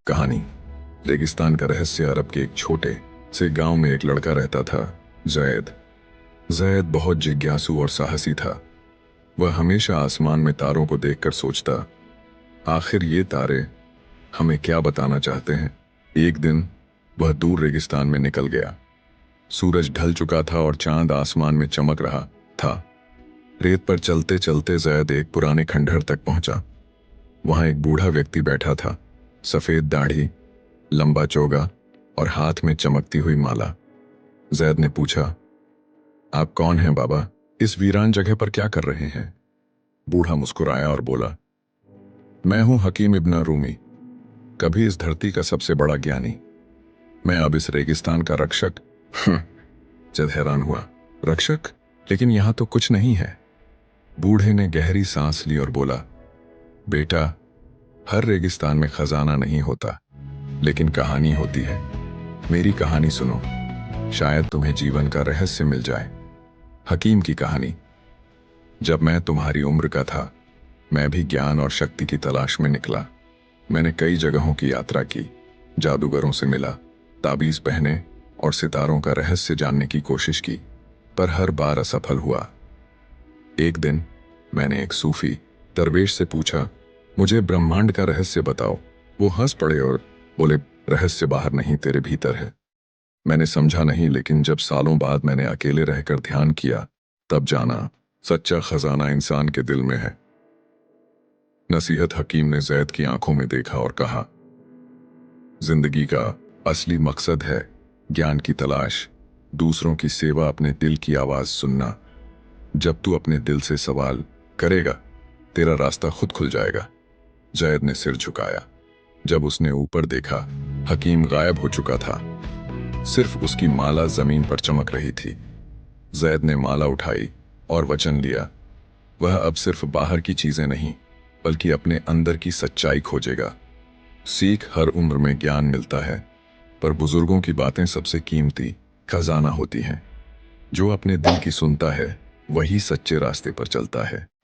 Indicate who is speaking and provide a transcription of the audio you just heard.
Speaker 1: कहानी। रेगिस्तान का रहस्य। अरब के एक छोटे से गांव में एक लड़का रहता था, जैद। जैद बहुत जिज्ञासु और साहसी था। वह हमेशा आसमान में तारों को देखकर सोचता, आखिर ये तारे हमें क्या बताना चाहते हैं। एक दिन वह दूर रेगिस्तान में निकल गया। सूरज ढल चुका था और चांद आसमान में चमक रहा था। रेत पर चलते चलते जैद एक पुराने खंडहर तक पहुंचा। वहां एक बूढ़ा व्यक्ति बैठा था, सफेद दाढ़ी, लंबा चोगा और हाथ में चमकती हुई माला। जैद ने पूछा, आप कौन हैं बाबा? इस वीरान जगह पर क्या कर रहे हैं? बूढ़ा मुस्कुराया और बोला, मैं हूं हकीम इब्न रूमी, कभी इस धरती का सबसे बड़ा ज्ञानी। मैं अब इस रेगिस्तान का रक्षक। जैद हैरान हुआ, रक्षक? लेकिन यहां तो कुछ नहीं है। बूढ़े ने गहरी सांस ली और बोला, बेटा, हर रेगिस्तान में खजाना नहीं होता, लेकिन कहानी होती है। मेरी कहानी सुनो, शायद तुम्हें जीवन का रहस्य मिल जाए। हकीम की कहानी। जब मैं तुम्हारी उम्र का था, मैं भी ज्ञान और शक्ति की तलाश में निकला। मैंने कई जगहों की यात्रा की, जादूगरों से मिला, ताबीज पहने और सितारों का रहस्य जानने की कोशिश की, पर हर बार असफल हुआ। एक दिन मैंने एक सूफी दरवेश से पूछा, मुझे ब्रह्मांड का रहस्य बताओ। वो हंस पड़े और बोले, रहस्य बाहर नहीं, तेरे भीतर है। मैंने समझा नहीं, लेकिन जब सालों बाद मैंने अकेले रहकर ध्यान किया, तब जाना सच्चा खजाना इंसान के दिल में है। नसीहत। हकीम ने जैद की आंखों में देखा और कहा, जिंदगी का असली मकसद है ज्ञान की तलाश, दूसरों की सेवा, अपने दिल की आवाज सुनना। जब तू अपने दिल से सवाल करेगा, तेरा रास्ता खुद खुल जाएगा। जैद ने सिर झुकाया। जब उसने ऊपर देखा, हकीम गायब हो चुका था। सिर्फ उसकी माला जमीन पर चमक रही थी। जैद ने माला उठाई और वचन लिया, वह अब सिर्फ बाहर की चीजें नहीं, बल्कि अपने अंदर की सच्चाई खोजेगा। सीख। हर उम्र में ज्ञान मिलता है, पर बुजुर्गों की बातें सबसे कीमती खजाना होती हैं। जो अपने दिल की सुनता है, वही सच्चे रास्ते पर चलता है।